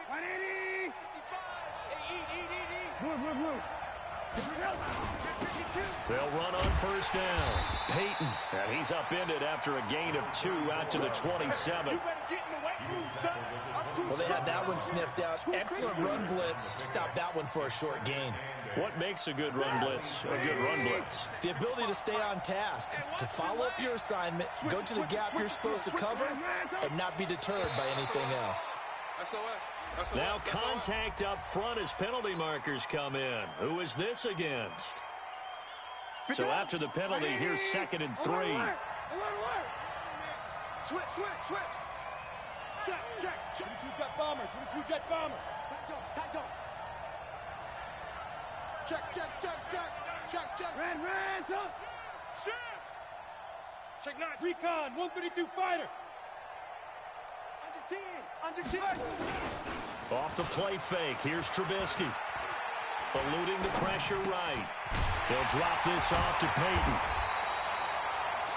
180. They'll run on first down. Peyton, and he's upended after a gain of 2 out to the 27. Well, they had that one sniffed out. Excellent run blitz. Stop that one for a short gain. What makes a good run blitz a good run blitz? The ability to stay on task, to follow up your assignment, go to the gap you're supposed to cover, and not be deterred by anything else. Now contact up front as penalty markers come in. Who is this against? So after the penalty, here's 2nd and 3. Switch. Check. 22 jet bomber. Tight go. Check. Ran. Check 9. Recon. 132 fighter. Under 10. Off the play fake. Here's Trubisky. Eluding the pressure right. They'll drop this off to Peyton.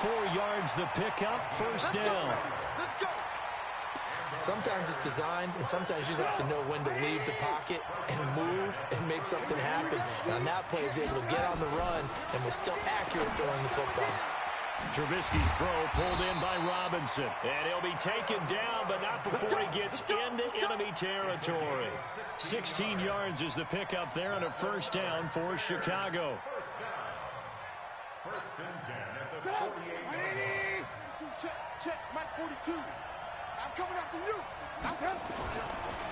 4 yards the pickup. First down. Let's go. Sometimes it's designed, and sometimes you just have to know when to leave the pocket and move and make something happen. And on that play, he was able to get on the run and was still accurate throwing the football. Trubisky's throw pulled in by Robinson. And he'll be taken down, but not before he gets into enemy territory. 16 yards is the pickup there on a first down for Chicago. First and 10 at the 48. Check. Mike 42. I'm coming after you.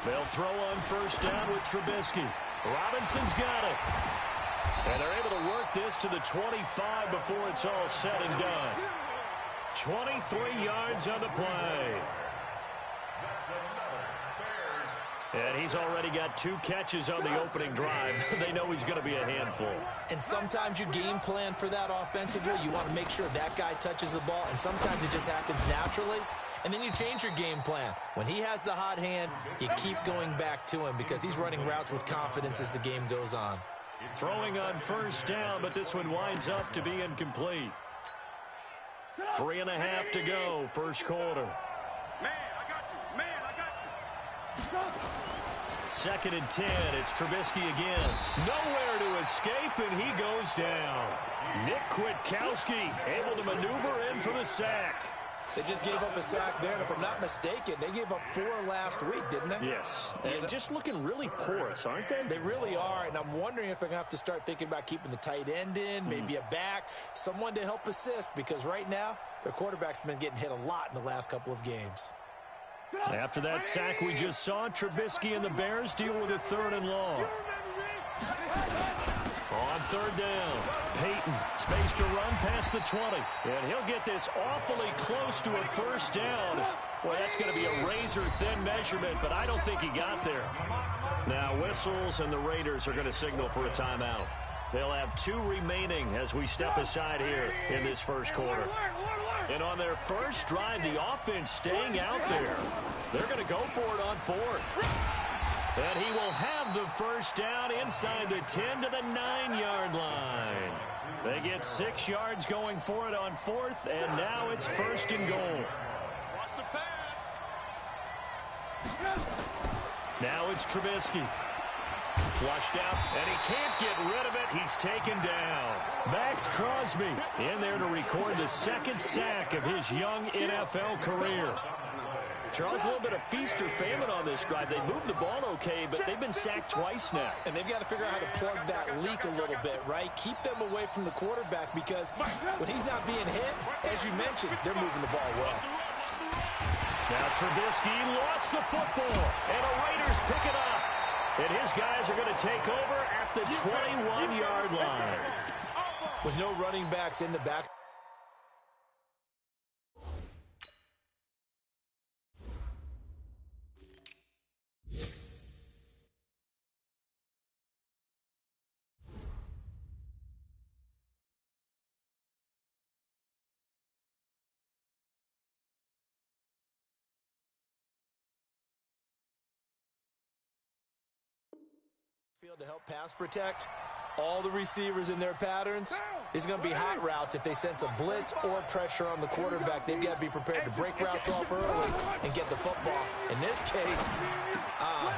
They'll throw on first down with Trubisky. Robinson's got it. And they're able to work this to the 25 before it's all said and done. 23 yards on the play. And he's already got 2 catches on the opening drive. They know he's going to be a handful. And sometimes you game plan for that offensively. You want to make sure that guy touches the ball, and sometimes it just happens naturally. And then you change your game plan. When he has the hot hand, you keep going back to him because he's running routes with confidence as the game goes on. Throwing on first down, but this one winds up to be incomplete. 3.5 to go, first quarter. Man, I got you. 2nd and 10. It's Trubisky again. Nowhere to escape, and he goes down. Nick Kwiatkowski able to maneuver in for the sack. They just gave up a sack there, and if I'm not mistaken, they gave up 4 last week, didn't they? Yes. And just looking really porous, aren't they? They really are, and I'm wondering if I'm going to have to start thinking about keeping the tight end in, maybe a back, someone to help assist, because right now, their quarterback's been getting hit a lot in the last couple of games. After that sack we just saw, Trubisky and the Bears deal with a 3rd and long. On 3rd down, Peyton, space to run past the 20. And he'll get this awfully close to a first down. Boy, that's going to be a razor-thin measurement, but I don't think he got there. Now whistles, and the Raiders are going to signal for a timeout. They'll have 2 remaining as we step aside here in this first quarter. And on their first drive, the offense staying out there. They're going to go for it on 4th. And he will have the first down inside the 10 to the 9-yard line. They get 6 yards going for it on 4th, and now it's 1st and goal. Watch the pass. Now it's Trubisky. Flushed out, and he can't get rid of it. He's taken down. Maxx Crosby in there to record the 2nd sack of his young NFL career. Charles, a little bit of feast or famine on this drive. They moved the ball okay, but they've been sacked twice now. And they've got to figure out how to plug that leak a little bit, right? Keep them away from the quarterback because when he's not being hit, as you mentioned, they're moving the ball well. Now Trubisky lost the football, and the Raiders pick it up. And his guys are going to take over at the 21-yard line. With no running backs in the back. Field to help pass protect all the receivers in their patterns. These are going to be hot routes. If they sense a blitz or pressure on the quarterback, they've got to be prepared to break routes off early and get the football. In this case,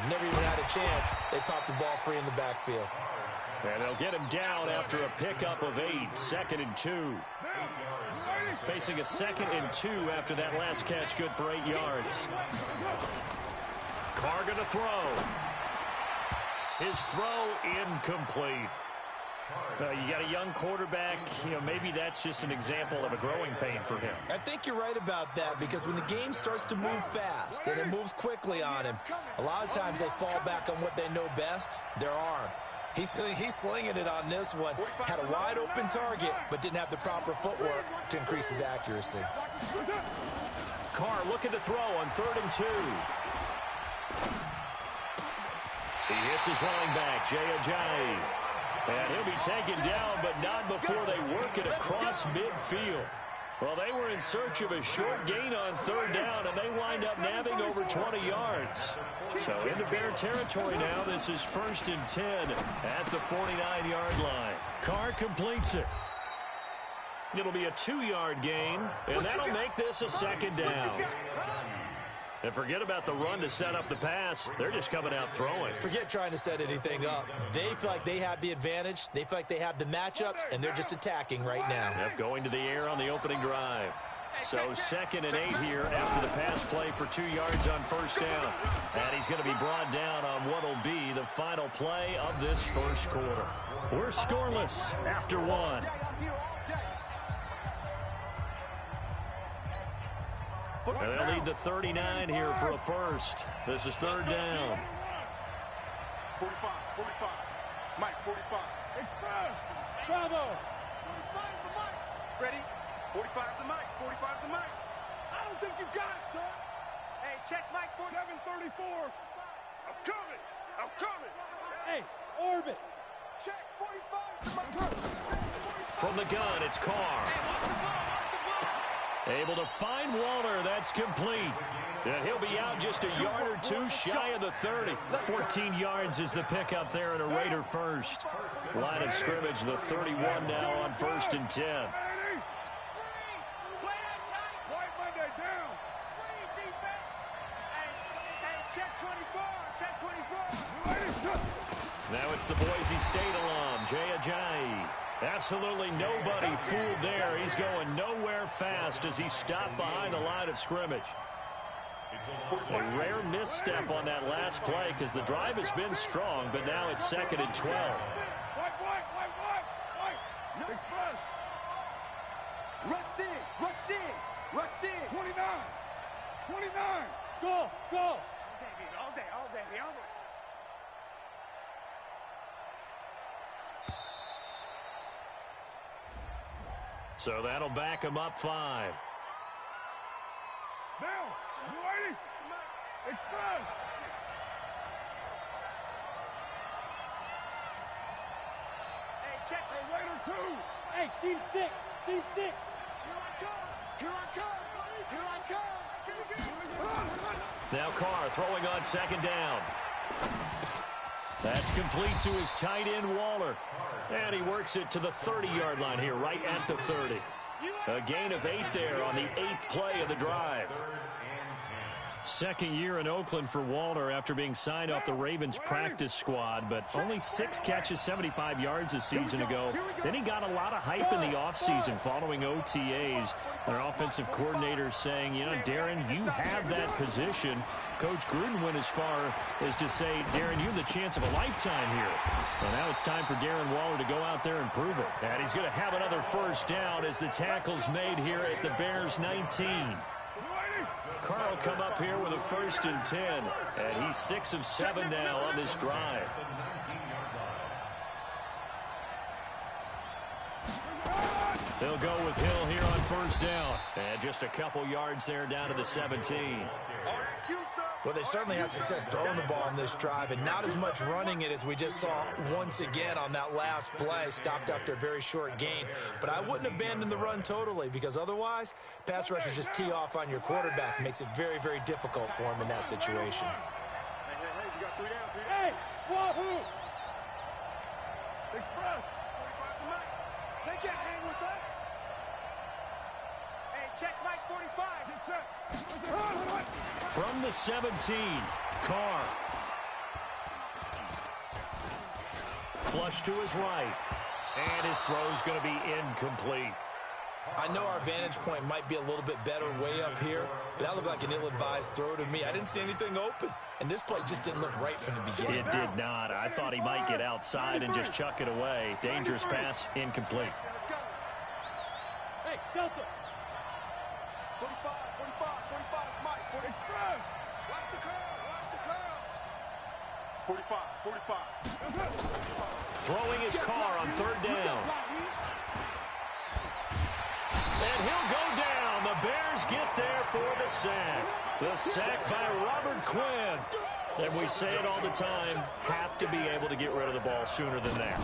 never even had a chance. They popped the ball free in the backfield. And they'll get him down after a pickup of 8, 2nd and 2. Facing a 2nd and 2 after that last catch, good for 8 yards. Carr going to throw. His throw incomplete. You got a young quarterback, maybe that's just an example of a growing pain for him. I think you're right about that, because when the game starts to move fast and it moves quickly on him, a lot of times they fall back on what they know best, their arm. He's slinging it on this one. Had a wide open target, but didn't have the proper footwork to increase his accuracy. Carr looking to throw on 3rd and 2. He hits his running back, Jay Ajayi. And he'll be taken down, but not before they work it across midfield. Well, they were in search of a short gain on 3rd down, and they wind up nabbing over 20 yards. So into Bear territory now. This is 1st and 10 at the 49-yard line. Carr completes it. It'll be a 2-yard gain, and that'll make this a 2nd down. And forget about the run to set up the pass. They're just coming out throwing. Forget trying to set anything up. They feel like they have the advantage. They feel like they have the matchups, and they're just attacking right now. Yep, going to the air on the opening drive. So 2nd and 8 here after the pass play for 2 yards on 1st down. And he's going to be brought down on what will be the final play of this 1st quarter. We're scoreless after 1. And they'll need the 39 here for a first. This is 3rd down. 45, 45. Mike, 45. Express. Bravo. 45's the Mike. Ready? 45's the Mike. 45's the Mike. I don't think you got it, sir. Hey, check Mike 734. I'm coming. I'm coming. Hey, orbit. Check 45. From the gun, it's Carr. Able to find Waller. That's complete. And he'll be out just a yard or 2 shy of the 30. 14 yards is the pickup there in a Raider first. Line of scrimmage, the 31 now on 1st and 10. Now it's the Boise State alum, Jay Ajayi. Absolutely nobody fooled there. He's going nowhere fast as he stopped behind the line of scrimmage. A rare misstep on that last play because the drive has been strong, but now it's 2nd and 12. Rush in, rush in, rush in. 29, 29. Go, go. All day, all day. So that'll back him up 5. Now, you ready? Express. Hey, check. Hey, Raider 2. Hey, Steve 6. Steve 6. Here I come. Here I come. Here I come. Now Carr throwing on 2nd down. That's complete to his tight end, Waller. And he works it to the 30-yard line here, right at the 30. A gain of 8 there on the 8th play of the drive. 2nd year in Oakland for Waller after being signed off the Ravens practice squad, but only 6 catches, 75 yards a season ago. Then he got a lot of hype in the offseason following OTAs. Their offensive coordinator saying, Darren, you have that position. Coach Gruden went as far as to say, Darren, you have the chance of a lifetime here. Well, now it's time for Darren Waller to go out there and prove it. And he's going to have another first down as the tackle's made here at the Bears 19. Carr will come up here with a 1st and 10, and he's 6 of 7 now on this drive. They'll go with Hill here on 1st down. And just a couple yards there down to the 17. Well, they certainly had success throwing the ball in this drive, and not as much running it as we just saw once again on that last play. Stopped after a very short gain. But I wouldn't abandon the run totally, because otherwise, pass rushers just tee off on your quarterback. Makes it very, very difficult for him in that situation. Hey, you got 3 down. Hey, Wahoo! Express. 45 to Mike. They can't hang with us. Hey, check Mike 45. Yes, sir. From the 17, Carr. Flush to his right. And his throw's going to be incomplete. I know our vantage point might be a little bit better way up here, but that looked like an ill-advised throw to me. I didn't see anything open, and this play just didn't look right from the beginning. It did not. I thought he might get outside and just chuck it away. Dangerous pass, incomplete. Let's go. Hey, Delta. 45, 45, Mike. 45. Watch the curls. 45. Throwing his car on third down. And he'll go down. The Bears get there for the sack. The sack by Robert Quinn. And we say it all the time, have to be able to get rid of the ball sooner than that.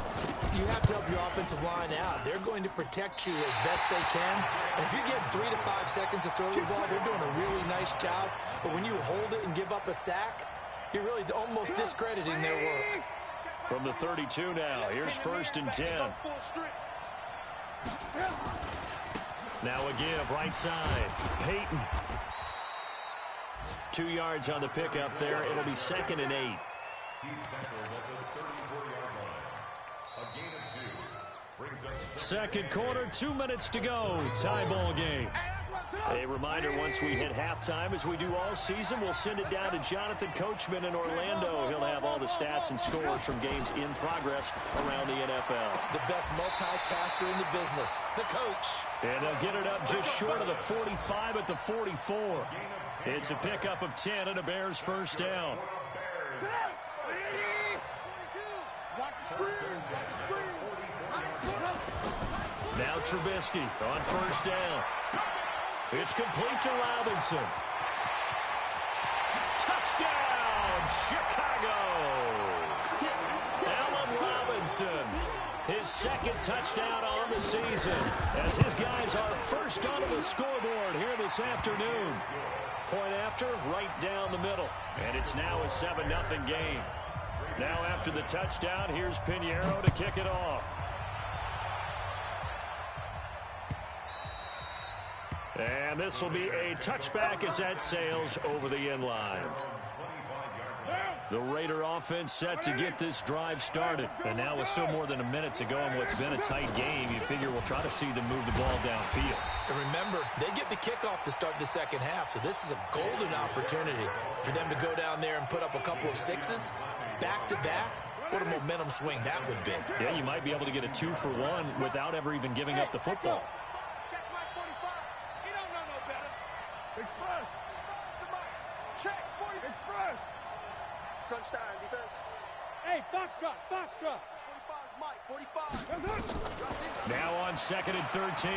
You have to help your offensive line out. They're going to protect you as best they can. And if you get 3 to 5 seconds to throw the ball, they're doing a really nice job. But when you hold it and give up a sack, you're really almost discrediting their work. From the 32 now, here's 1st and 10. Now a give, right side. Peyton. 2 yards on the pickup there. It'll be 2nd and 8. Second quarter, 2 minutes to go. Tie ball game. A reminder, once we hit halftime, as we do all season, we'll send it down to Jonathan Coachman in Orlando. He'll have all the stats and scores from games in progress around the NFL. The best multitasker in the business, the coach. And they'll get it up just short of the 45 at the 44. It's a pickup of 10 and a Bears first down. Now Trubisky on first down. It's complete to Robinson. Touchdown, Chicago! Allen Robinson, his 2nd touchdown on the season, as his guys are first onto the scoreboard here this afternoon. Point after, right down the middle. And it's now a 7-0 game. Now after the touchdown, here's Pinheiro to kick it off. And this will be a touchback as that sails over the end line. The Raider offense set to get this drive started. And now with still more than a minute to go in what's been a tight game, you figure we'll try to see them move the ball downfield. And remember, they get the kickoff to start the second half, so this is a golden opportunity for them to go down there and put up a couple of sixes back-to-back. What a momentum swing that would be. Yeah, you might be able to get a 2-for-1 without ever even giving up the football. Crunch time, defense. Hey, Foxtrot. 45, Mike, 45. Now on 2nd and 13.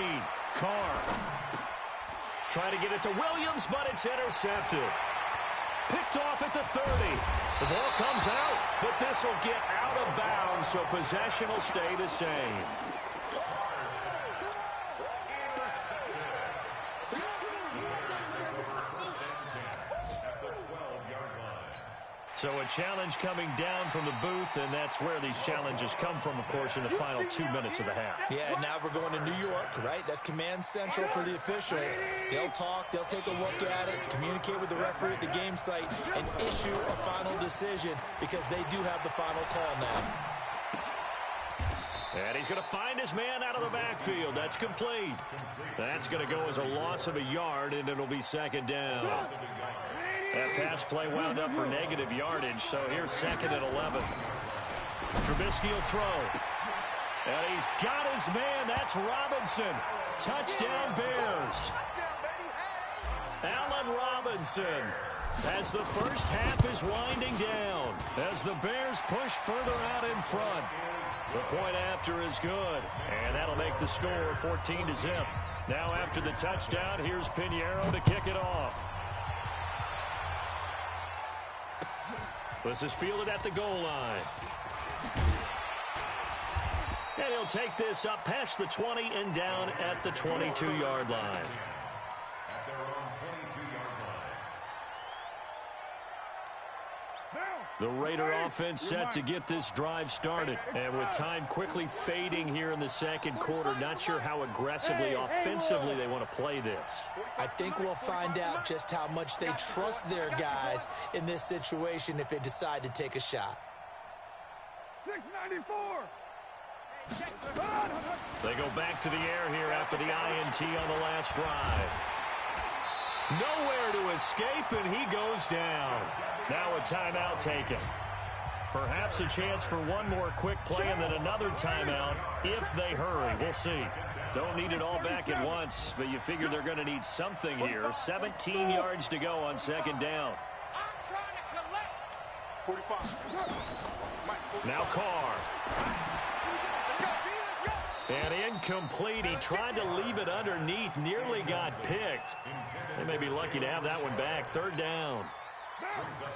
Carr. Trying to get it to Williams, but it's intercepted. Picked off at the 30. The ball comes out, but this will get out of bounds, so possession will stay the same. So a challenge coming down from the booth, and that's where these challenges come from, of course, in the final 2 minutes of the half. Yeah, now we're going to New York, right? That's command central for the officials. They'll talk, they'll take a look at it, communicate with the referee at the game site, and issue a final decision because they do have the final call now. And he's going to find his man out of the backfield. That's complete. That's going to go as a loss of a yard, and it'll be 2nd down. That pass play wound up for negative yardage, so here's 2nd and 11. Trubisky will throw. And he's got his man. That's Robinson. Touchdown, Bears. Allen Robinson, as the first half is winding down, as the Bears push further out in front. The point after is good, and that'll make the score 14-0. Now after the touchdown, here's Pinheiro to kick it off. This is fielded at the goal line. And he'll take this up past the 20 and down at the 22-yard line. The Raider offense set to get this drive started. And with time quickly fading here in the second quarter, not sure how aggressively, offensively they want to play this. I think we'll find out just how much they trust their guys in this situation if they decide to take a shot. 694. They go back to the air here after the INT on the last drive. Nowhere to escape, and he goes down. Now a timeout taken. Perhaps a chance for one more quick play and then another timeout if they hurry. We'll see. Don't need it all back at once, but you figure they're going to need something here. 17 yards to go on second down. I'm trying to collect. 45. Now Carr. And incomplete. He tried to leave it underneath. Nearly got picked. They may be lucky to have that one back. Third down.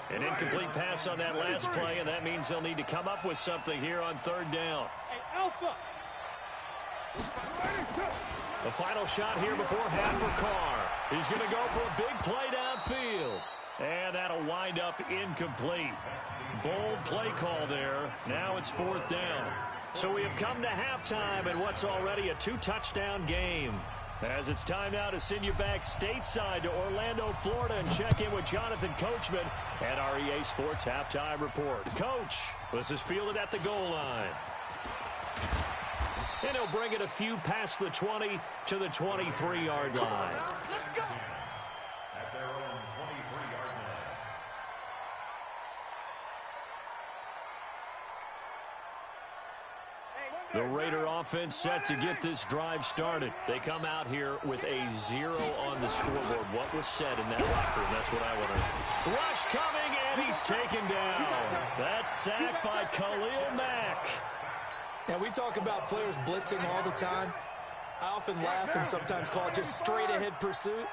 An incomplete pass on that last play, and that means they'll need to come up with something here on third down. Hey, Alpha. The final shot here before half for Carr. He's going to go for a big play downfield. And that'll wind up incomplete. Bold play call there. Now it's fourth down. So we have come to halftime in what's already a two-touchdown game. As it's time now to send you back stateside to Orlando, Florida, and check in with Jonathan Coachman at our EA Sports Halftime Report. Coach, this is fielded at the goal line. And he'll bring it a few past the 20 to the 23-yard line. Let's go. At their own 23-yard line. The Raider offense set to get this drive started. They come out here with a 0 on the scoreboard. What was said in that locker room? That's what I want to know. Rush coming, and he's taken down. That's sacked by Khalil Mack. Now, we talk about players blitzing all the time. I often laugh and sometimes call it just straight-ahead pursuit.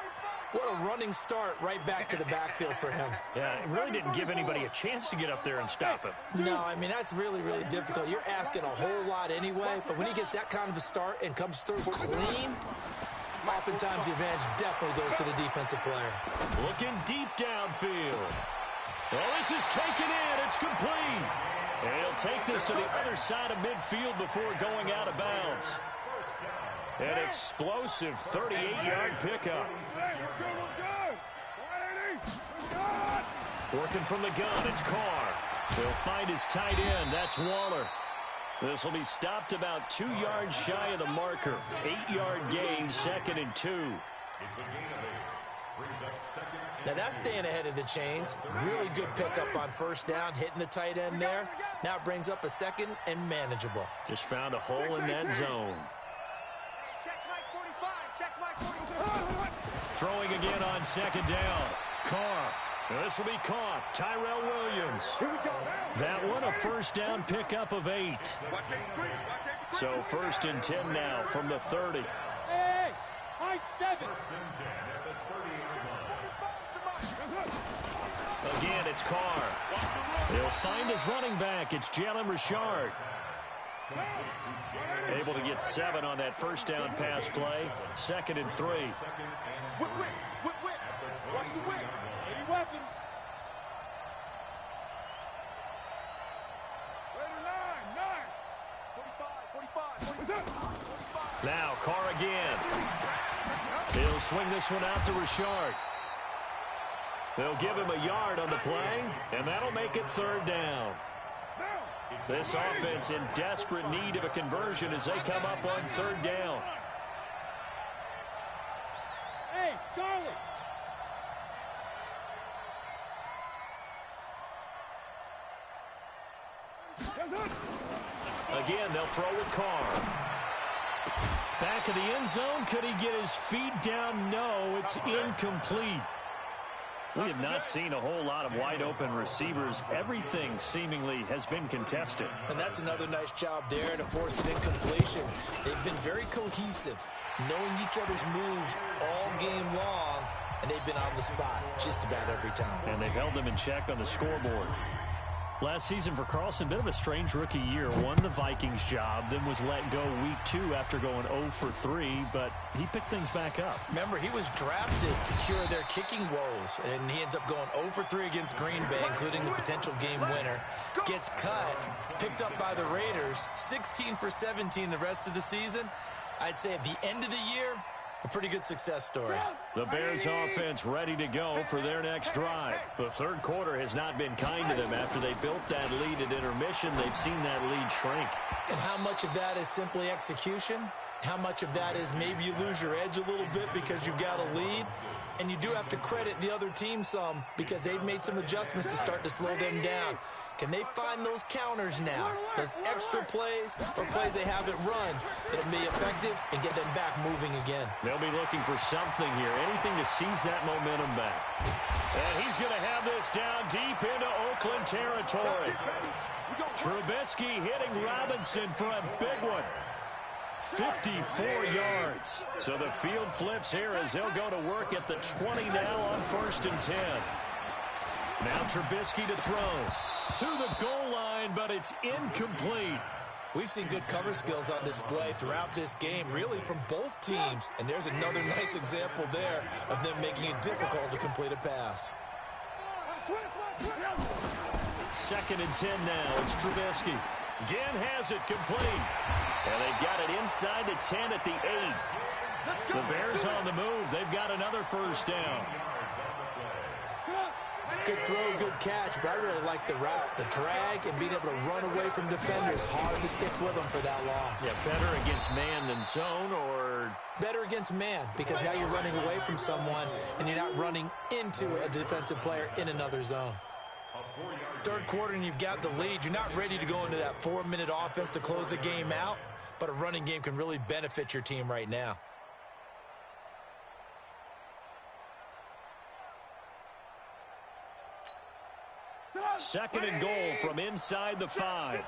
What a running start right back to the backfield for him. Yeah, it really didn't give anybody a chance to get up there and stop him. No, I mean, that's really, really difficult. You're asking a whole lot anyway, but when he gets that kind of a start and comes through clean, oftentimes the advantage definitely goes to the defensive player. Looking deep downfield. Well, this is taken in. It's complete. And he'll take this to the other side of midfield before going out of bounds. An explosive 38-yard pickup. Working from the gun, it's Carr. He'll find his tight end. That's Waller. This will be stopped about 2 yards shy of the marker. 8-yard gain, 2nd and 2. Now that's staying ahead of the chains. Really good pickup on first down, hitting the tight end there. Now it brings up a 2nd and manageable. Just found a hole in that zone. Throwing again on 2nd down. Carr. This will be caught. Tyrell Williams. That one a first down pickup of 8. So 1st and 10 now from the 30. Hey, high 7. Again, it's Carr. He'll find his running back. It's Jalen Richard. Able to get 7 on that first down pass play. 2nd and 3. Whip. Watch the whip. Any weapon. Now Carr again. He'll swing this one out to Richard. They'll give him a yard on the play, and that'll make it 3rd down. This offense in desperate need of a conversion as they come up on 3rd down. Hey, Charlie. Again, they'll throw with Carr. Back of the end zone. Could he get his feet down? No, it's incomplete. We have not seen a whole lot of wide-open receivers. Everything seemingly has been contested. And that's another nice job there to force an incompletion. They've been very cohesive, knowing each other's moves all game long, and they've been on the spot just about every time. And they've held them in check on the scoreboard. Last season for Carlson, bit of a strange rookie year. Won the Vikings job, then was let go week 2 after going 0 for 3, but he picked things back up. Remember, he was drafted to cure their kicking woes, and he ends up going 0 for 3 against Green Bay, including the potential game winner. Gets cut, picked up by the Raiders, 16 for 17 the rest of the season. I'd say at the end of the year, a pretty good success story. The Bears offense ready to go for their next drive. The third quarter has not been kind to them. After they built that lead at intermission, they've seen that lead shrink. And how much of that is simply execution? How much of that is maybe you lose your edge a little bit because you've got a lead? And you do have to credit the other team some because they've made some adjustments to start to slow them down. Can they find those counters now, those extra plays or plays they haven't run that'll be effective and get them back moving again? They'll be looking for something here, anything to seize that momentum back. And he's going to have this down deep into Oakland territory. Trubisky hitting Robinson for a big one. 54 yards. So the field flips here as they'll go to work at the 20 now on 1st and 10. Now Trubisky to throw. To the goal line, but it's incomplete. We've seen good cover skills on display throughout this game, really from both teams. And there's another nice example there of them making it difficult to complete a pass. 2nd and 10 now. It's Trubisky. Again has it complete. And they've got it inside the 10 at the 8. The Bears on the move. They've got another first down. Good throw, good catch, but I really like the route, the drag, and being able to run away from defenders. Hard to stick with them for that long. Yeah, better against man than zone, or? Better against man, because now you're running away from someone, and you're not running into a defensive player in another zone. Third quarter, and you've got the lead. You're not ready to go into that 4-minute offense to close the game out, but a running game can really benefit your team right now. 2nd and goal from inside the 5.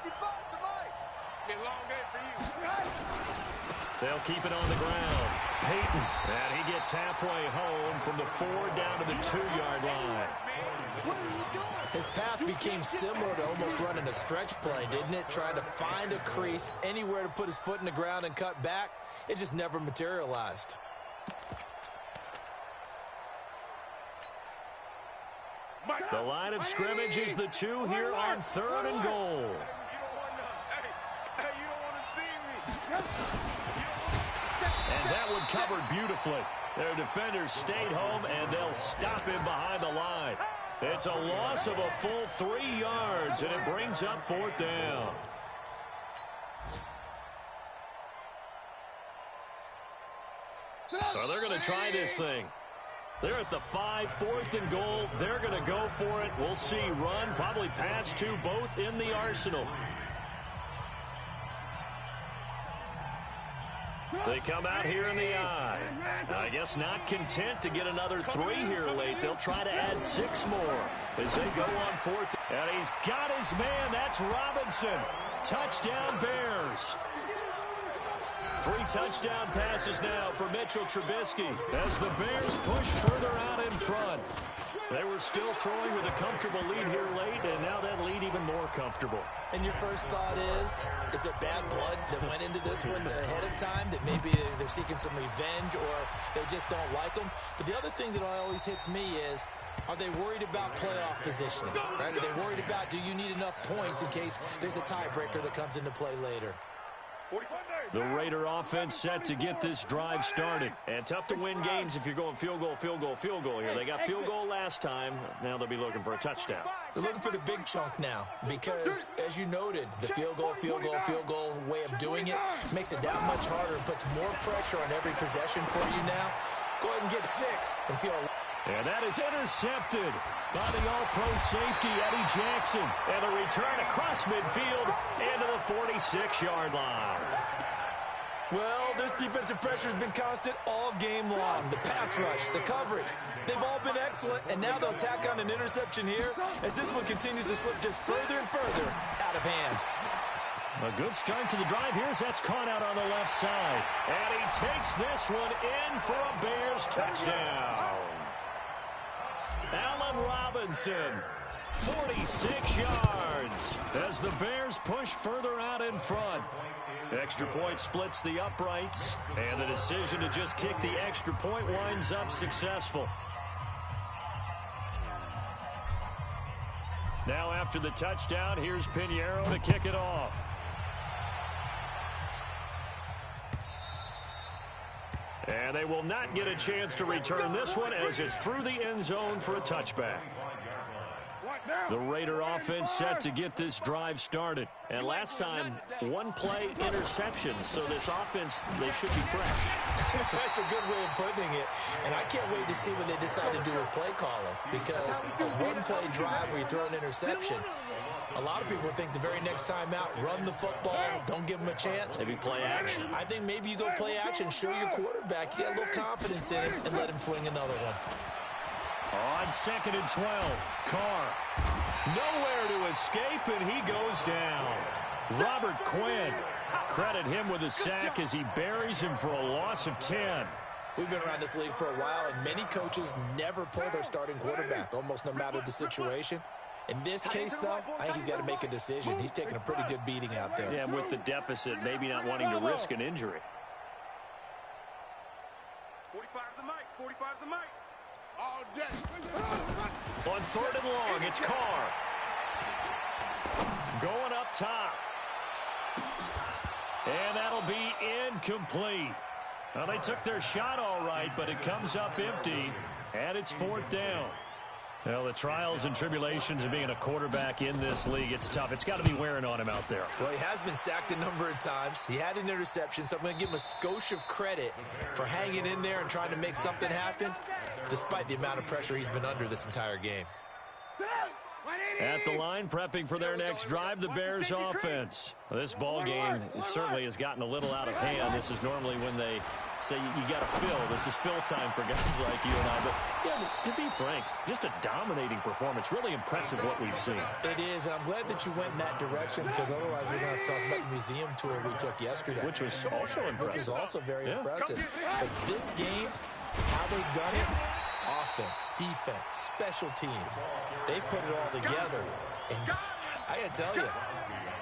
They'll keep it on the ground. Peyton, and he gets halfway home from the 4 down to the 2-yard line. His path became similar to almost running a stretch play, didn't it? Trying to find a crease, anywhere to put his foot in the ground and cut back. It just never materialized. The line of scrimmage is the 2 here on 3rd and goal. And that one covered beautifully. Their defenders stayed home, and they'll stop him behind the line. It's a loss of a full 3 yards, and it brings up 4th down. So they're going to try this thing. They're at the 5, 4th and goal. They're going to go for it. We'll see. Run, probably pass to both in the arsenal. They come out here in the eye. I guess not content to get another 3 here late. They'll try to add 6 more as they go on 4th. And he's got his man. That's Robinson. Touchdown, Bears. 3 touchdown passes now for Mitchell Trubisky as the Bears push further out in front. They were still throwing with a comfortable lead here late, and now that lead even more comfortable. And your first thought is there bad blood that went into this one ahead of time, that maybe they're seeking some revenge or they just don't like them? But the other thing that always hits me is, are they worried about playoff positioning? Right? Are they worried about, do you need enough points in case there's a tiebreaker that comes into play later? The Raider offense set to get this drive started. And tough to win games if you're going field goal, field goal, field goal here. They got field goal last time. Now they'll be looking for a touchdown. They're looking for the big chunk now because, as you noted, the field goal way of doing it makes it that much harder and puts more pressure on every possession for you now. Go ahead and get 6 and feel. And that is intercepted by the all-pro safety, Eddie Jackson. And the return across midfield into the 46-yard line. Well, this defensive pressure has been constant all game long. The pass rush, the coverage, they've all been excellent, and now they'll tack on an interception here as this one continues to slip just further and further out of hand. A good start to the drive here as that's caught out on the left side. And he takes this one in for a Bears touchdown. Allen Robinson 46 yards as the Bears push further out in front. Extra point splits the uprights, and the decision to just kick the extra point winds up successful. Now after the touchdown, here's Pinheiro to kick it off. And they will not get a chance to return this one as it's through the end zone for a touchback. The Raider offense set to get this drive started. And last time, one play interception. So this offense, they should be fresh. That's a good way of putting it. And I can't wait to see what they decide to do with play calling. Because a one-play drive where you throw an interception, a lot of people think the very next time out, run the football, don't give them a chance. Maybe play action. I think maybe you go play action, show your quarterback, you get a little confidence in him, and let him fling another one. On 2nd and 12, Carr. Nowhere to escape, and he goes down. Robert Quinn. Credit him with a sack as he buries him for a loss of 10. We've been around this league for a while, and many coaches never pull their starting quarterback, almost no matter the situation. In this case, though, I think he's got to make a decision. He's taking a pretty good beating out there. Yeah, with the deficit, maybe not wanting to risk an injury. 45's the mic. 45's the mic. All day. On 3rd and long, it's Carr. Going up top. And that'll be incomplete. Well, they took their shot all right, but it comes up empty, and it's 4th down. Well, the trials and tribulations of being a quarterback in this league, it's tough. It's got to be wearing on him out there. Well, he has been sacked a number of times. He had an interception, so I'm going to give him a skosh of credit for hanging in there and trying to make something happen, despite the amount of pressure he's been under this entire game. At the line, prepping for their next drive, the Bears offense. This ball game certainly has gotten a little out of hand. This is normally when they say you got to fill. This is fill time for guys like you and I. But yeah, to be frank, just a dominating performance. Really impressive what we've seen. It is, and I'm glad that you went in that direction because otherwise we're going to have to talk about the museum tour we took yesterday. Which was also impressive. Which was also very impressive. But this game, how they've done it, offense, defense, special teams, they've put it all together. And I got to tell you,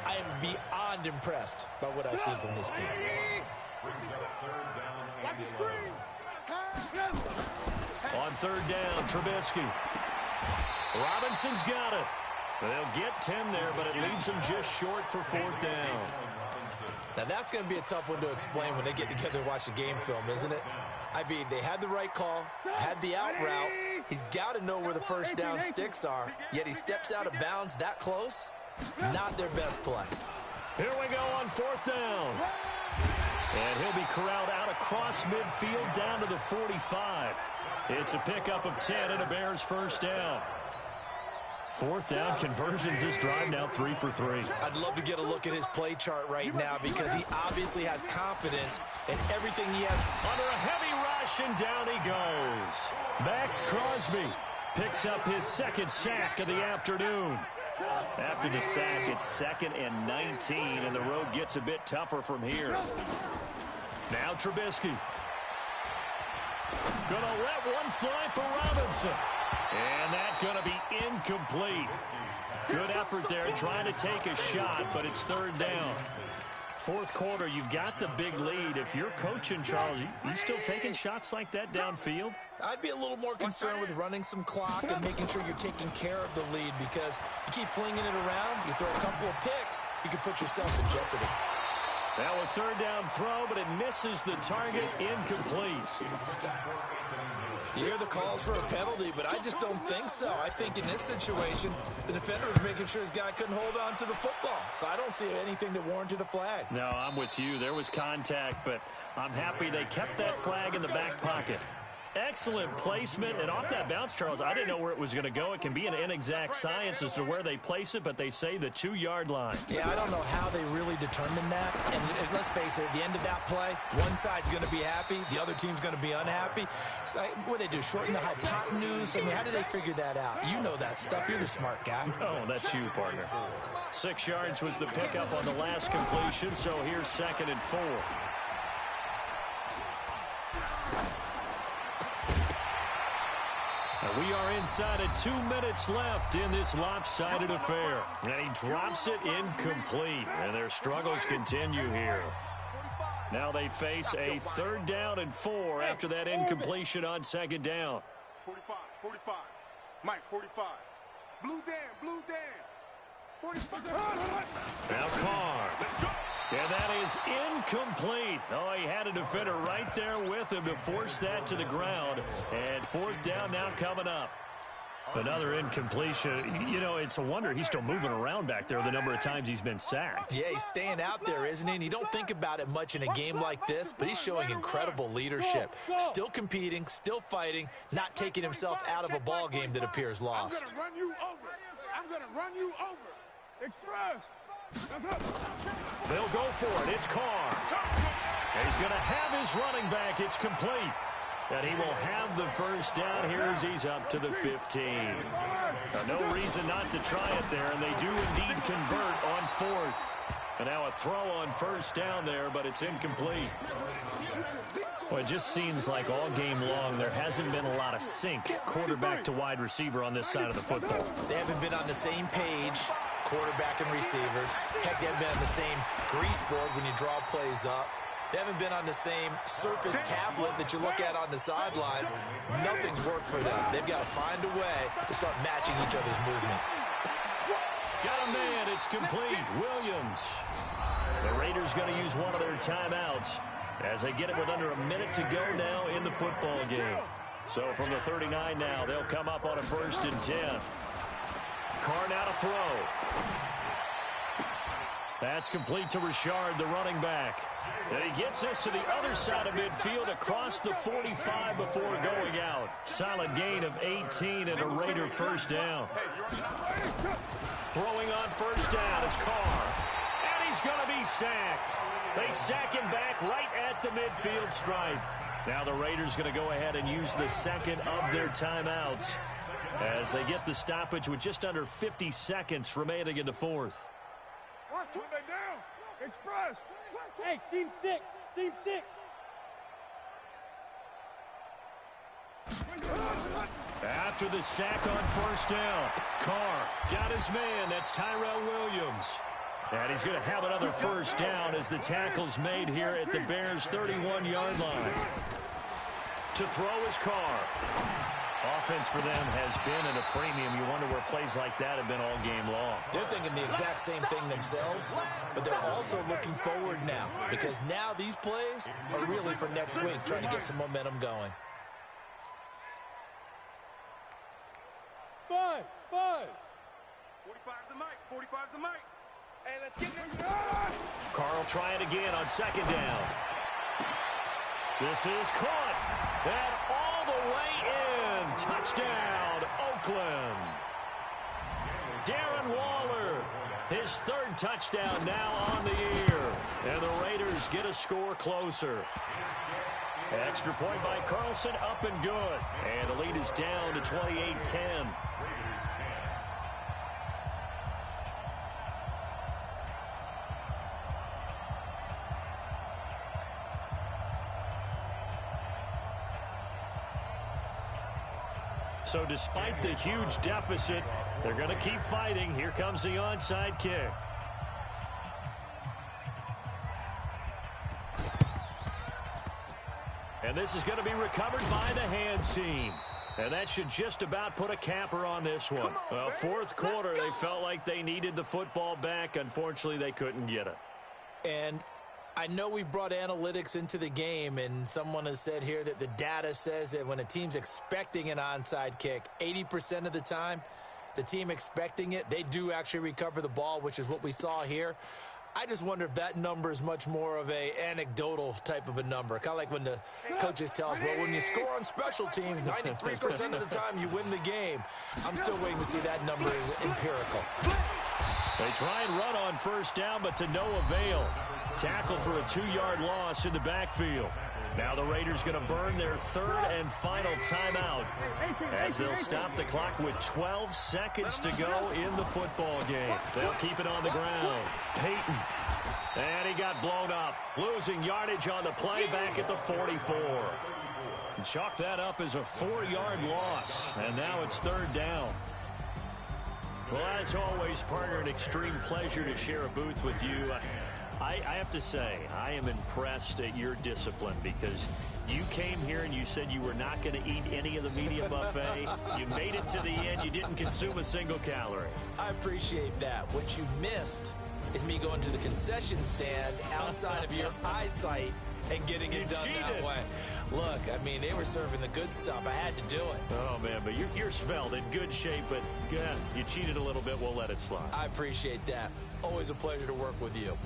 I am beyond impressed by what I've seen from this team. Watch the screen. On 3rd down, Trubisky. Robinson's got it. They'll get 10 there, but it leaves them just short for 4th down. Now, that's going to be a tough one to explain when they get together and watch the game film, isn't it? I mean, they had the right call, had the out route. He's got to know where the first down sticks are, yet he steps out of bounds that close. Not their best play. Here we go on 4th down. And he'll be corralled out across midfield down to the 45. It's a pickup of 10 and a Bears first down. 4th down conversions this drive now 3 for 3. I'd love to get a look at his play chart right now because he obviously has confidence in everything he has. Under a heavy rush, and down he goes. Max Crosby picks up his 2nd sack of the afternoon. After the sack, it's 2nd and 19, and the road gets a bit tougher from here. Now Trubisky. Gonna let one fly for Robinson. And that's going to be incomplete. Good effort there trying to take a shot, but it's 3rd down. 4th quarter, you've got the big lead. If you're coaching, Charles, you still taking shots like that downfield? I'd be a little more concerned with running some clock and making sure you're taking care of the lead because you keep flinging it around, you throw a couple of picks, you can put yourself in jeopardy. Now a 3rd down throw, but it misses the target, incomplete. You hear the calls for a penalty, but I just don't think so. I think in this situation, the defender was making sure his guy couldn't hold on to the football. So I don't see anything that warranted a flag. No, I'm with you. There was contact, but I'm happy they kept that flag in the back pocket. Excellent placement, and off that bounce, Charles, I didn't know where it was going to go. It can be an inexact science as to where they place it, but they say the 2-yard line. Yeah, I don't know how they really determined that. And let's face it, at the end of that play, one side's going to be happy, the other team's going to be unhappy. So, what do they do, shorten the hypotenuse? I mean, how do they figure that out? You know that stuff. You're the smart guy. Oh, that's you, partner. 6 yards was the pickup on the last completion, so here's 2nd and 4. We are inside of 2 minutes left in this lopsided affair. And he drops it incomplete. And their struggles continue here. Now they face a 3rd down and 4 after that incompletion on 2nd down. 45, 45. Mike, 45. Blue Dan. 45. Now Carr. And that is incomplete. Oh, he had a defender right there with him to force that to the ground. And 4th down now coming up. Another incompletion. You know, it's a wonder he's still moving around back there the number of times he's been sacked. Yeah, he's staying out there, isn't he? And you don't think about it much in a game like this, but he's showing incredible leadership. Still competing, still fighting, not taking himself out of a ball game that appears lost. I'm going to run you over. Express. They'll go for it. It's Carr. He's going to have his running back. It's complete. And he will have the 1st down here as he's up to the 15. No reason not to try it there, and they do indeed convert on 4th. And now a throw on 1st down there, but it's incomplete. Well, it just seems like all game long there hasn't been a lot of sync quarterback to wide receiver on this side of the football. They haven't been on the same page, quarterback and receivers. Heck, they haven't been on the same grease board when you draw plays up. They haven't been on the same surface tablet that you look at on the sidelines. Nothing's worked for them. They've got to find a way to start matching each other's movements. Got a man. It's complete. Williams. The Raiders going to use one of their timeouts as they get it with under a minute to go now in the football game. So from the 39 now, they'll come up on a 1st and 10. Carr now to throw. That's complete to Richard, the running back. And he gets this to the other side of midfield across the 45 before going out. Solid gain of 18 and a Raider 1st down. Throwing on 1st down is Carr. And he's going to be sacked. They sack him back right at the midfield stripe. Now the Raiders going to go ahead and use the 2nd of their timeouts as they get the stoppage with just under 50 seconds remaining in the 4th. Express. Hey, seam 6. Seam 6. After the sack on 1st down, Carr got his man. That's Tyrell Williams. And he's going to have another 1st down as the tackle's made here at the Bears' 31-yard line. To throw is Carr. Offense for them has been at a premium. You wonder where plays like that have been all game long. They're thinking the exact same thing themselves, but they're also looking forward now because now these plays are really for next week, trying to get some momentum going. Buzz. 45's the mic. 45's the mic. Hey, let's get it. Carr will try it again on 2nd down. This is caught. And all the way in. Touchdown, Oakland. Darren Waller, his 3rd touchdown now on the year. And the Raiders get a score closer. Extra point by Carlson, up and good. And the lead is down to 28-10. So despite the huge deficit, they're going to keep fighting. Here comes the onside kick. And this is going to be recovered by the hands team. And that should just about put a capper on this one. Well, 4th quarter, they felt like they needed the football back. Unfortunately, they couldn't get it. And I know we brought analytics into the game, and someone has said here that the data says that when a team's expecting an onside kick, 80% of the time, the team expecting it, they do actually recover the ball, which is what we saw here. I just wonder if that number is much more of a anecdotal type of a number. Kind of like when the coaches tell us, well, when you score on special teams, 93% of the time you win the game. I'm still waiting to see that number is empirical. They try and run on 1st down, but to no avail. Tackle for a 2-yard loss in the backfield. Now the Raiders going to burn their 3rd and final timeout as they'll stop the clock with 12 seconds to go in the football game. They'll keep it on the ground. Peyton. And he got blown up. Losing yardage on the play back at the 44. Chalk that up as a 4-yard loss, and now it's 3rd down. Well, as always, partner, an extreme pleasure to share a booth with you. I have to say, I am impressed at your discipline because you came here and you said you were not going to eat any of the media buffet. You made it to the end. You didn't consume a single calorie. I appreciate that. What you missed is me going to the concession stand outside of your eyesight and getting it done that way. Look, I mean, they were serving the good stuff. I had to do it. Oh, man, but you're svelte, in good shape, but yeah, you cheated a little bit. We'll let it slide. I appreciate that. Always a pleasure to work with you.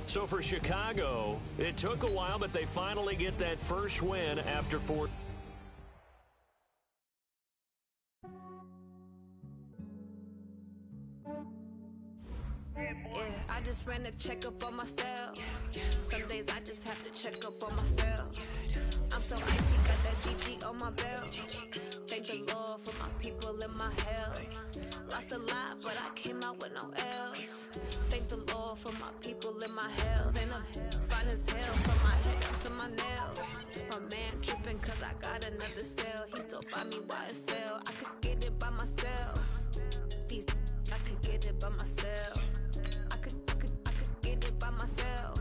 So for Chicago, it took a while, but they finally get that first win after 4. Yeah, I just ran a checkup on myself. Some days I just have to check up on myself. I'm so icy, got that GG on my belt. Thank the Lord for my people and my health. Lost a lot, but I came out with no L's. Thank the Lord for my people and my health. And I'm fine as hell from my head to my nails. My man tripping cause I got another cell. He still buy me YSL. I could get it by myself. I could get it by myself. I could get it by myself.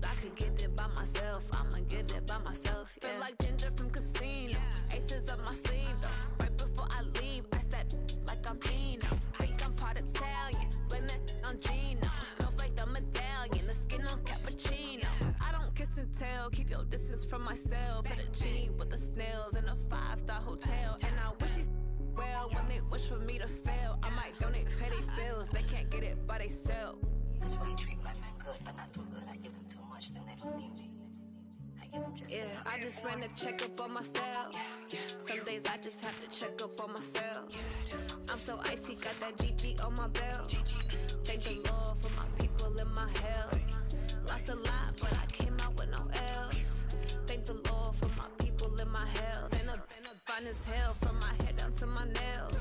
I could get it by myself. I'ma get it by myself. Yeah. Feel like Ginger from Casino. Aces up my sleeve though. Right before I leave, I said like I'm Dino. Think I'm part Italian. Blame it on Gino. Snowflake the medallion. The skin on cappuccino. I don't kiss and tell. Keep your distance from myself. Hit a genie with the snails in a 5-star hotel. And I wish he's well when they wish for me to fail. I might donate petty bills. They can't get it by themselves. That's why you treat my men good, but not too good. I give them too much, then they don't need me. I give them just I just ran a checkup on myself. Some days I just have to check up on myself. I'm so icy, got that GG on my belt. Thank the Lord for my people and my health. Lost a lot, but I came out with no L's. Thank the Lord for my people and my health. And I'm fine as hell from my head down to my nails.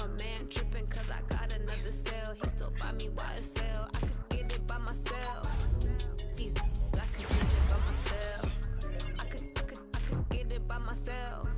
My man tripping cause I got another cell. He still buy me YSL. I could get it by myself. I could get it by myself. I could get it by myself.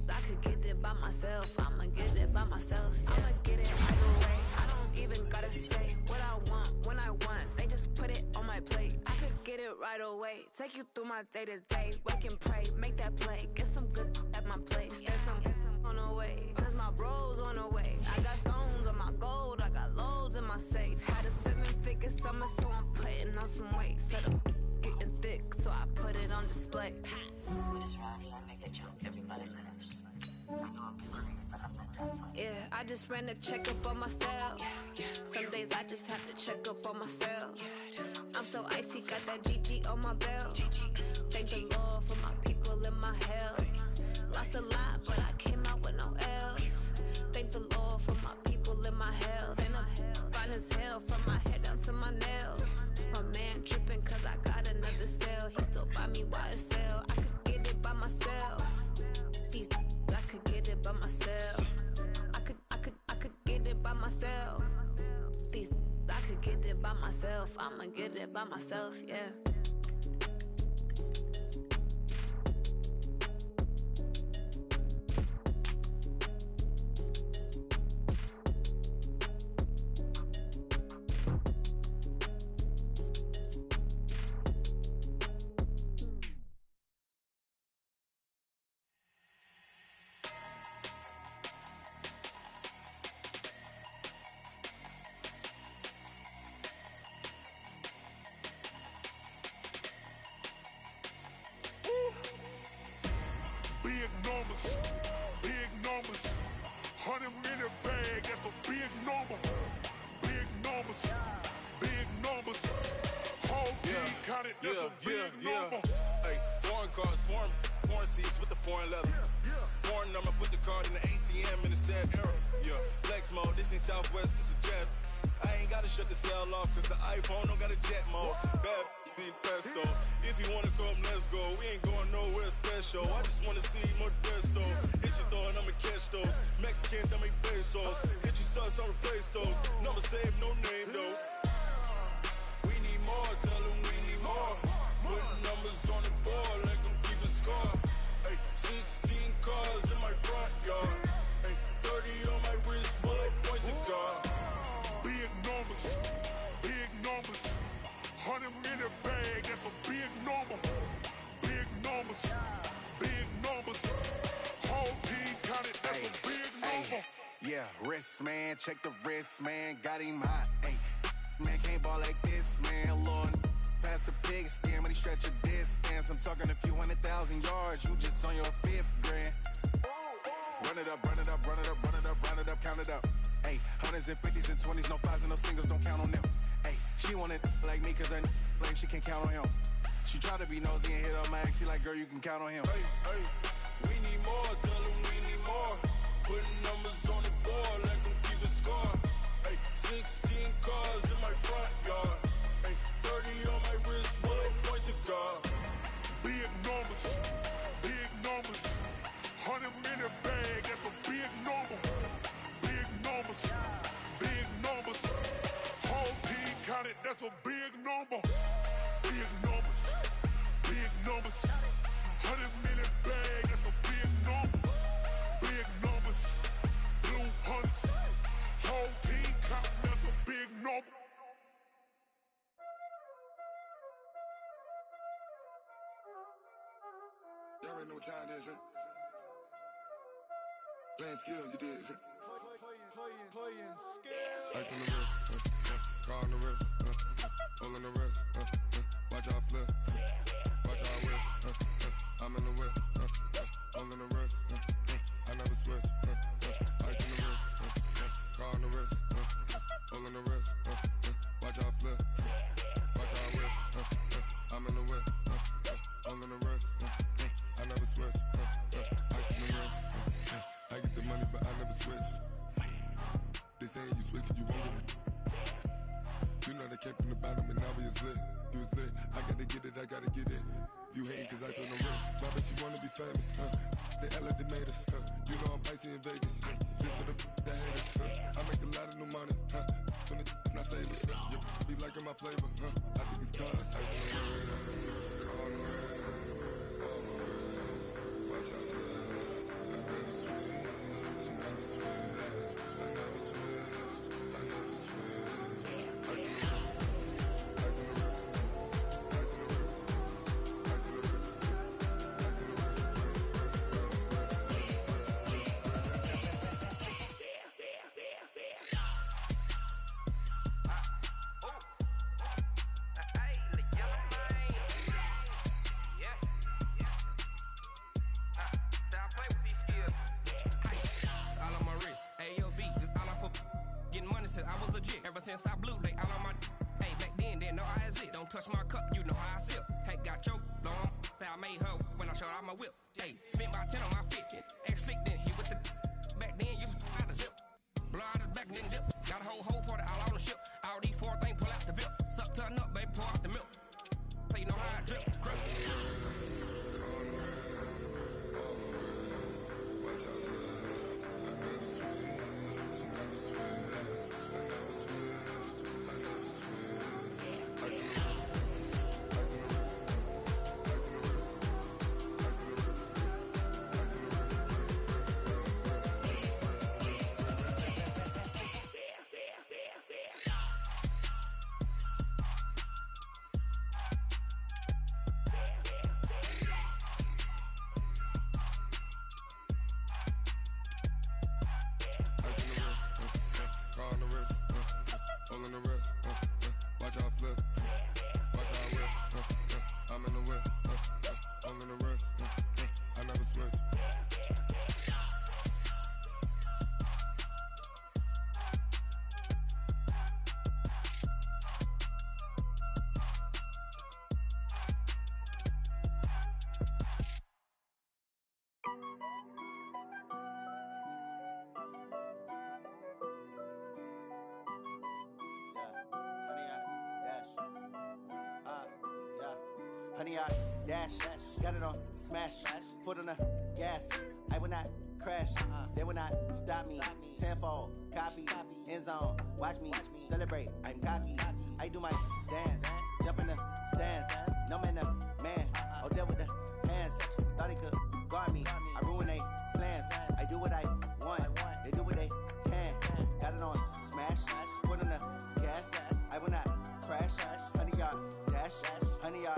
I could get it by myself. I'ma get it by myself. Yeah. I'ma get it right away. I don't even gotta say what I want when I want. They just put it on my plate. I could get it right away. Take you through my day to day. Wake and pray, make that play. Get some good at my place. There's some on the way, cause my bros on the way. I got stones on my gold, I got loads in my safe. Had a 7-figure summer, so I'm putting on some weight. Set up getting thick, so I put it on display. with his rhymes, I make a joke, everybody laughs. I know I'm funny, but I'm not that funny. Yeah, I just ran a checkup on myself. Some days I just have to check up on myself. I'm so icy, got that GG on my belt. Thank the Lord for my people and my health. Lost a lot, but I came out with no L's. Thank the Lord for my people and my health. And I'm fine as hell from my head down to my nails. My man tripping cause I got another cell. He still buy me YSL. I could get it by myself. I could get it by myself. I could get it by myself. I could get it by myself. I'ma get it by myself, yeah. Big numbers, 100 in a bag, that's a big number. Big numbers, whole team counted, that's a big number. Hey, foreign cars, foreign seats with the foreign leather. Foreign number, put the card in the ATM in the sad era. Yeah, flex mode, this ain't Southwest, this a jet. I ain't gotta shut the cell off, cause the iPhone don't got a jet mode. Bad ain't pesto. If you wanna come, let's go. We ain't going nowhere special. I just wanna see Modesto. Hit your thought, I'ma catch those. Mexican, dummy pesos. Hit your sus, I'll replace those. Number save, no name though. We need more, tell them we need more. Put numbers on bag, that's a big number. Big numbers, big numbers. Whole team counted, that's a big number. Yeah, wrist, man, check the wrist, man, got him hot. Ay, man, can't ball like this, man, Lord. Past the pig skin, but he stretch a distance. I'm talking a few 100,000 yards, you just on your 5th grand. Run it up, run it up, run it up, run it up, run it up, count it up. Ay, 100s and 50s and 20s, no 5s and no singles, don't count on them. Ay, she want it like me, cause her lame, she can't count on him. She try to be nosy and hit up my ex, she like, girl, you can count on him. Hey, hey, we need more, tell them we need more. Putting numbers on the board, let them keep a score. Hey, 16 cars in my front yard. Hey, 30 on my wrist, what a point to God. Big numbers, big numbers. 100 minute bag, that's a big number. Big numbers, big numbers. Whole team counted, that's a big number. Big numbers, big numbers. 100 minute bag, that's a big number. Big numbers, blue hunts. Whole team counting, that's a big number. Y'all already know what time it is, huh? Playing skills, you did, huh? Playing skills. Ice on the wrist, car on the wrist, hole in the wrist, watch how I flip, watch how I whip, I'm in the whip, hole in the wrist, I never switch, ice on the wrist, car on the wrist, hole in the wrist, watch how I flip, watch how I whip, I'm in the whip, hole in the wrist, I never switch, ice on the wrist, I get the money but I never switch. They saying you switch, you won't get it. You know they came from the bottom and now we is lit. You was lit, I gotta get it, I gotta get it. You hating cause I on the wrist. My bitch, you wanna be famous, They Ella, they made us, You know I'm icy in Vegas, This for the that hate us, I make a lot of new money, When it's not savers, You be liking my flavor, I think it's cause ice on the wrist, on the wrist, on the wrist. Watch out, I never switch, I never switch. I never switch, I never switch. Ice in the wrist, ice in the wrist, ice in the wrist, ice in the wrist, ice in the wrist, I was legit ever since I blew they all on my hey back then didn't know I exist. Don't touch my cup, you know how I sip. Hey, got your long I made her when I showed out my whip. Hey, spent about 10 on my fit. Ex slick then hit with the back then you out the zip. Blow out his back and then dip. Got a whole party all on the ship. All these 4 things pull out the VIP. Suck turn up, baby, pour out the milk. So you know how I drip. Crust. Honey, I dash, got it on smash, foot on the gas. I will not crash, they will not stop me. Tenfold, copy, end zone, watch me celebrate. I'm cocky, I do my dance, jump in the stands. No man, man, oh there with the hands. Thought he could guard me, I ruin they plans. I do what I want, they do what they can. Got it on smash, foot on the gas. I will not crash, honey, y'all dash, honey, y'all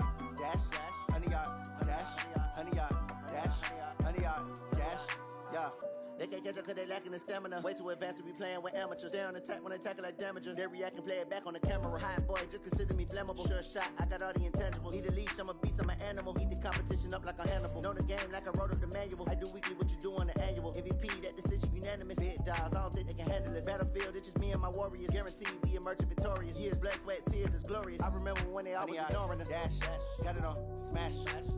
100 yard dash, 100 yard dash, yeah. They can't catch up cause they lacking the stamina. Way too advanced to be playing with amateurs. Stay on attack when they tackle like damager. They react and play it back on the camera. Hot boy, just consider me flammable. Sure shot, I got all the intangibles. Need a leash, I'm a beast, I'm an animal. Eat the competition up like a Hannibal. Know the game like I wrote up the manual. I do weekly what you do on the annual. MVP, that decision unanimous. Big dials, I don't think they can handle this. Battlefield, it's just me and my warriors. Guaranteed we emerge victorious. Years, blood, sweat, tears is glorious. I remember when they always ignoring us. Dash, got it on, smash,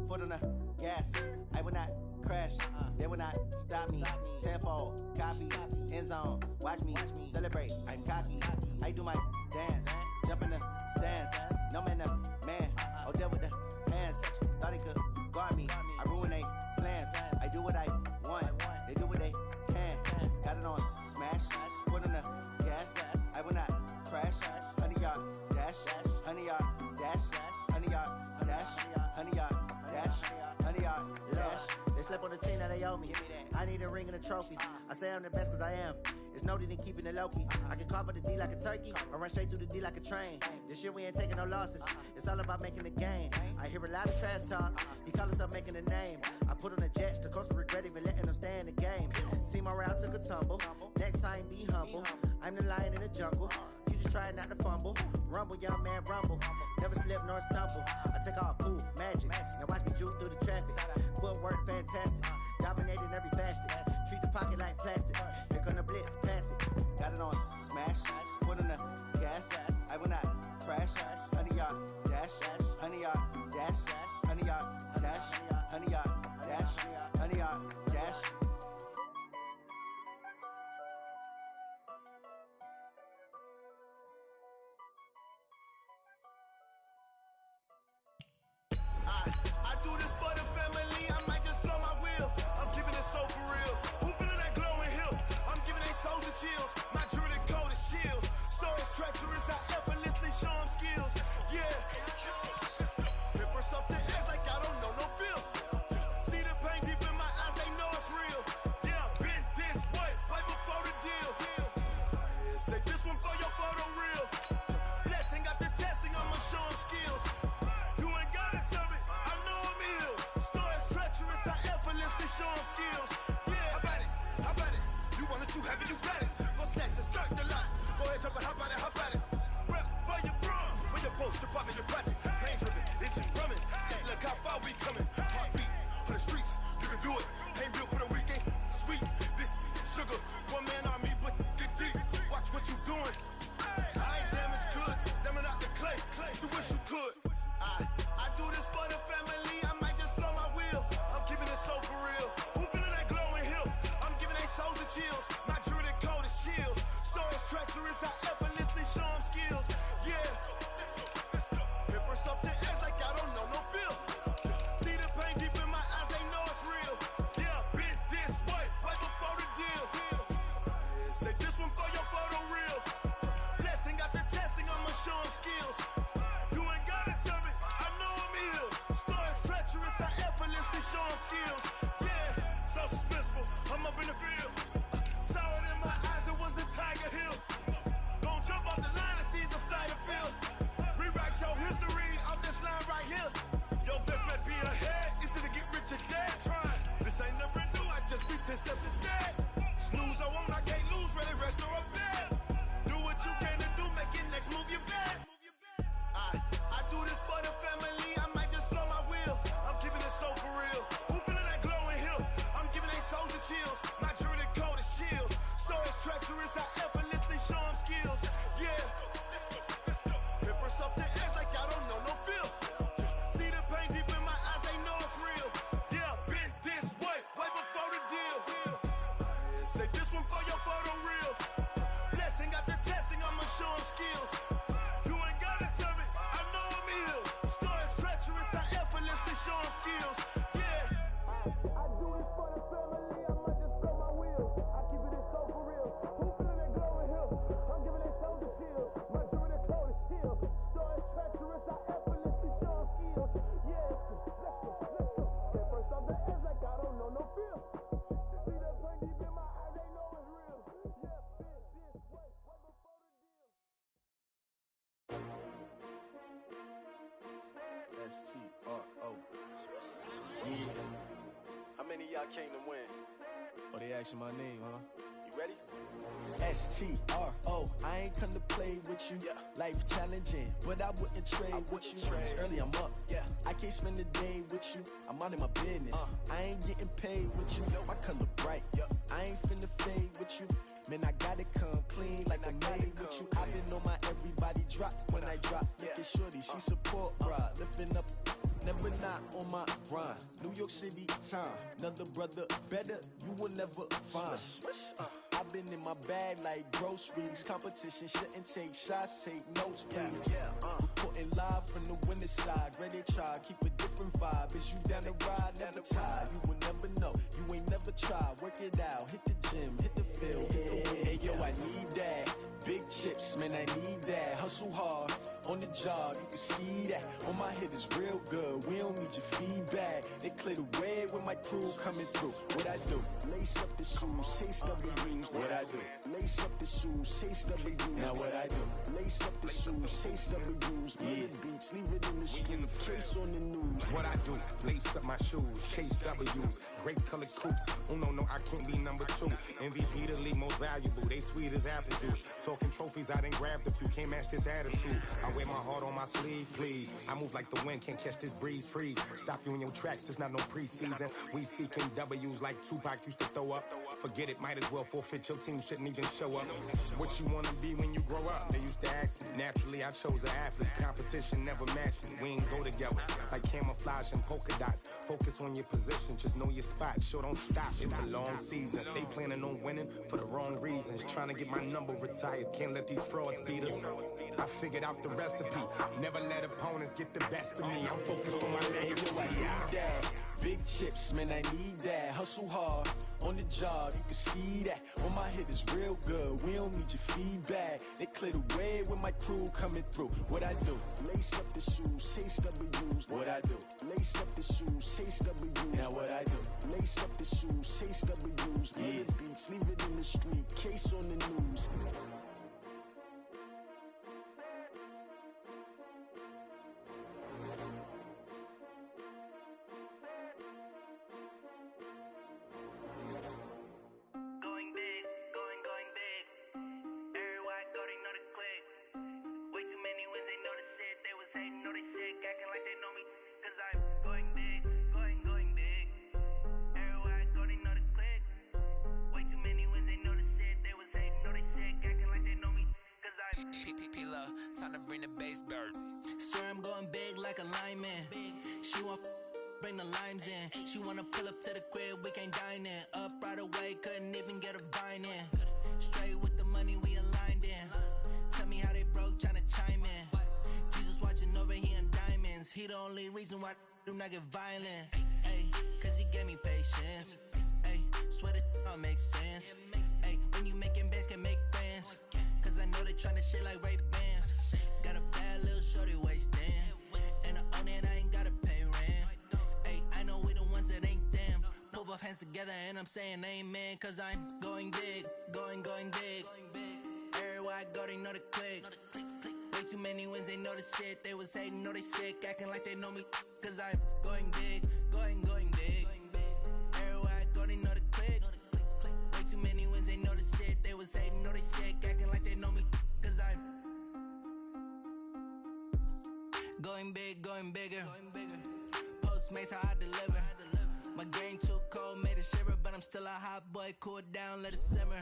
foot on the gas. I will not crash, they will not stop me. Tenfold, copy, end zone, watch me celebrate. I'm cocky, I do my dance, jump in the stands. No man, the man, Odell with the hands. Thought he could guard me, I ruin they plans. I do what I want, they do what they can. Got it on smash, foot on the gas. I will not crash, 100 yard dash, 100 yard dash, 100 yard dash, 100 yard dash, 100 yard dash. Slept on the team that they owe me. I need a ring and a trophy. I say I'm the best cause I am. It's no need in keeping it low-key. I can carve up the D like a turkey or run straight through the D like a train. This year we ain't taking no losses. It's all about making a game. I hear a lot of trash talk. He call himself making a name. I put on the Jets. The coach will regret even letting them stay in the game. Team morale took a tumble. Next time be humble. I'm the lion in the jungle. You just try not to fumble. Rumble, young man, rumble. Never slip nor stumble. I take off, poof, magic. Now watch me juke through the traffic. Footwork fantastic. Dominating every facet. Treat the pocket like plastic. Here come the blitz, pass it. Got it on smash. Foot on the gas. I will not crash. 100 yard dash. 100 yard dash. 100 yard dash. 100 yard dash. 100 yard dash. I do this for the family, I might just blow my wheel. I'm keeping it so for real. Who feeling that glowing hill? I'm giving they soldier chills. My jewelry code is chill. Stories treacherous, I effortlessly show them skills. Yeah. Paper stuff the edge like I don't know no feel. See the pain deep in my eyes, they know it's real. Yeah, been this way, right before the deal. Say this one for your photo real. Blessing after testing, I'ma show them skills. You ain't gotta tell me, I know I'm ill. Stories treacherous, I effortlessly show them skills. Yeah, how about it? You want it, you have it, you got it. Go snatch it, skirt the lot. Go ahead, jump it, how about it? Rep for your brum, for your post, department, your projects. Pain driven, engine drumming. Look how far we coming. Heartbeat on the streets, you can do it. Ain't built for the weekend, sweet. This sugar, one man army, but get deep. Watch what you doing. I ain't damaged goods, damn it out the clay. You wish you could. I do this for the family, I might just blow my wheel. I'm keeping it so for real. Who feeling that glowing hill? I'm giving they soldier chills. My jewelry code is chill. Stories treacherous, I effortlessly show them skills. Yeah. Paper stuff the edge like I don't know no feel. See the pain deep in my eyes, they know it's real. Yeah, been this way, right before the deal. Say this one for your photo real. Blessing after testing, I'ma show them skills. You ain't gotta tell me, I know I'm ill. Stories treacherous, I effortlessly show them skills. Yeah, so suspenseful, I'm up in the field. Saw it in my eyes, it was the Tiger Hill. Gon' jump off the line and see the flight of field. Rewrite your history off this line right here. Your best bet be ahead, easy to get rich or dead. Trying, this ain't never new, I just be 10 steps instead. Snooze I won't, I can't lose, ready, rest or up bed. Do what you can to do, make it next move your best. I do this for the family, I might just blow my wheel. I'm keeping it so for real. Who feeling that glowing hill? I'm giving they soldier chills. My jewelry code is chill. Stories treacherous, I effortlessly show them skills. Yeah. Paper stuff the edge like I don't know no feel. See the pain deep in my eyes, they know it's real. Yeah, been this way, right before the deal. Say this one for your photo real. Blessing after testing, I'ma show them skills. You ain't gotta tell me, I know I'm ill. Stories treacherous, I effortlessly show them skills. Yeah. I do this for the family, I might just blow my wheel. I keep it so for real. Who feeling that glowing hill? I'm giving they soldier chills. My jewelry code is chill. Stories treacherous, I effortlessly show them skills. Yeah, let's go. Get first off the edge like I don't know no feel. See that pain deep in my eyes, they know it's real. Yeah, been this way, right before the deal. STRO. Yeah. many of y'all came to win? Oh, they asking my name, huh? You ready? STRO, I ain't come to play with you. Life challenging, but I wouldn't trade with you. It's early, I'm up. I can't spend the day with you. I'm out of my business. I ain't getting paid with you. My color bright. I ain't finna fade with you. Man, I gotta come clean like I made with you. I've been on my everybody drop when I drop. Look at shorty, she support ride. Lifting up, never not on my grind. New York City time, another brother better, you will never find. I've been in my bag like groceries. Competition shouldn't take shots, take notes, please. Reporting live from the winning side. Ready to try, keep a different vibe. Is you down the ride, never tired. You will never know, you ain't never tried. Work it out, hit the gym, hit the field, hit the wheel. Hey yo, I need that. Big chips, man, I need that. Hustle hard, on the job, you can see that. On my head is real good, we don't need your feedback. They clear the way with my crew coming through. What I do? Lace up the shoes, chase W's. What I do? Lace up the shoes, chase W's. Now what I do? Lace up the shoes, chase W's. Murder beats, leave it in the street, case on the news. What I do? Lace up my shoes, chase W's. Great colored coops, no, I can't be number 2. MVP the league most valuable, they sweet as apple juice. Talking trophies, I didn't grab the few, can't match this attitude. I wear my heart on my sleeve, please. I move like the wind, can't catch this breeze, freeze. Stop you in your tracks, there's not no preseason. We seeking W's like Tupac used to throw up. Forget it, might as well forfeit, your team shouldn't even show up. What you wanna be when you grow up? They used to ask me. Naturally, I chose an athlete. Competition never matched me. We ain't go together like camouflage and polka dots. Focus on your position, just know your spot. Sure, don't stop, it's a long season. They planning on winning for the wrong reasons. Trying to get my number retired, can't let these frauds beat us. I figured out the recipe. Never let opponents get the best of me. I'm focused on my legacy. I need that. Big chips, man, I need that. Hustle hard, on the job, you can see that. On my head is real good, we don't need your feedback. They clear the way with my crew coming through. What I do? Lace up the shoes, chase W's. What I do? Lace up the shoes, chase W's. Now what I do? Lace up the shoes, chase W's. Murder beats, leave it in the street, case on the news. Time to bring the bass bird. Swear I'm going big like a lineman. She want bring the limes in. She wanna pull up to the crib, we can't dine in. Up right away, couldn't even get a vine in. Straight with the money, we aligned in. Tell me how they broke, tryna chime in. Jesus watching over, he in diamonds. He the only reason why I do not get violent. Ay, cause he gave me patience. Ay, swear that all makes sense. Ay, when you making bands, can make friends. Cause I know they tryna shit like Ray-Bans. Got a bad little shorty wasting. And I own it, I ain't gotta pay rent. Ay, I know we the ones that ain't them. Pull both hands together and I'm saying amen. Cause I'm going big, going big. Everywhere I go, they know the click. Way too many wins, they know the shit. They was hating, know they sick, acting like they know me. Cause I'm going big, going big. Everywhere I go, they know the click. Way too many wins, they know the shit. They was hating, know they sick, acting like they know me. Cause I'm going big, going bigger. Postmates, how I deliver. My game too cold, made it shiver. But I'm still a hot boy, cool down, let it simmer.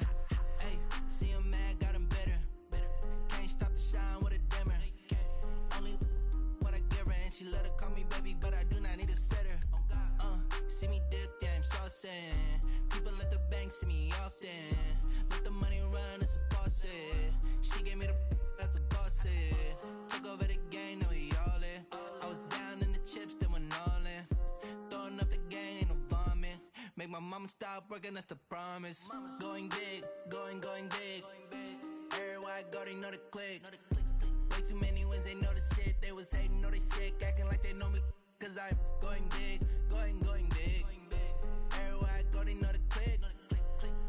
Hey, see him mad, got him bitter. Can't stop the shine with a dimmer. Only what I give her, and she let her call me baby, but I do not need a sitter. See me dip, yeah, I'm saucing. People at the bank see me often. Let the money run, it's a faucet. She gave me the that's a boss is. Took over the game, now we all in. I was down in the chips, then went all in. Throwing up the gang, ain't no vomit. Make my mama stop working, that's the promise. Going big, going big. Everywhere I go, they know the click. Way too many wins, they know the shit. They was hating, know they sick, acting like they know me. Cause I'm going big, going big. Everywhere I go, they know the click.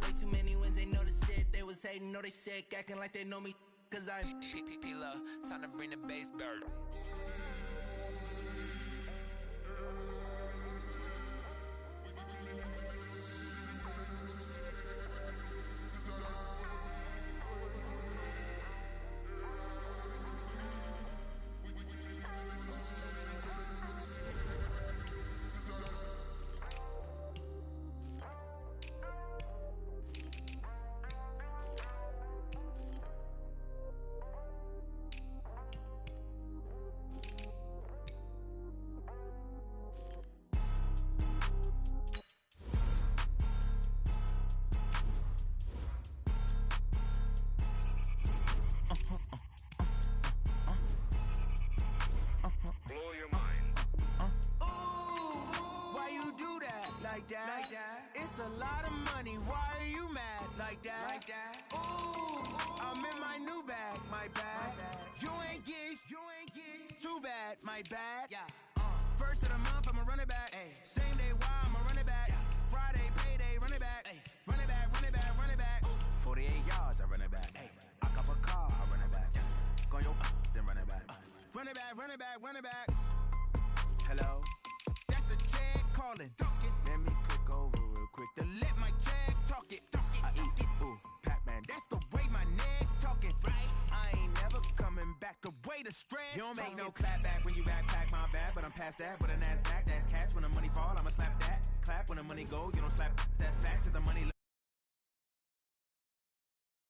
Way too many wins, they know the shit. They was hating, know they sick, acting like they know me. Cause I'm P-P-P-Love, time to bring the bass bird. Like that. It's a lot of money. Why are you mad like that? Ooh, I'm in my new bag, my bad. You ain't geeks, too bad, my bad. Yeah. First of the month, I'ma run it back. Ay. Same day, why I'ma run it back. Friday, payday, run it back. Ay. Run it back, run it back, run it back. 48 yards, I run it back. Ay. I cop a car, I run it back. Go your then run it back. Run it back, run it back, run it back. Hello, that's the check calling. Let me click over real quick to let my check talk it. I eat it, ooh, Pac-Man, that's the way my neck talking. Right? I ain't never coming back the way the stress. You don't make no clap back when you backpack, my bad, but I'm past that. With a NASDAQ, that's cash. When the money fall, I'ma slap that. Clap when the money go, you don't slap. That's facts. If the money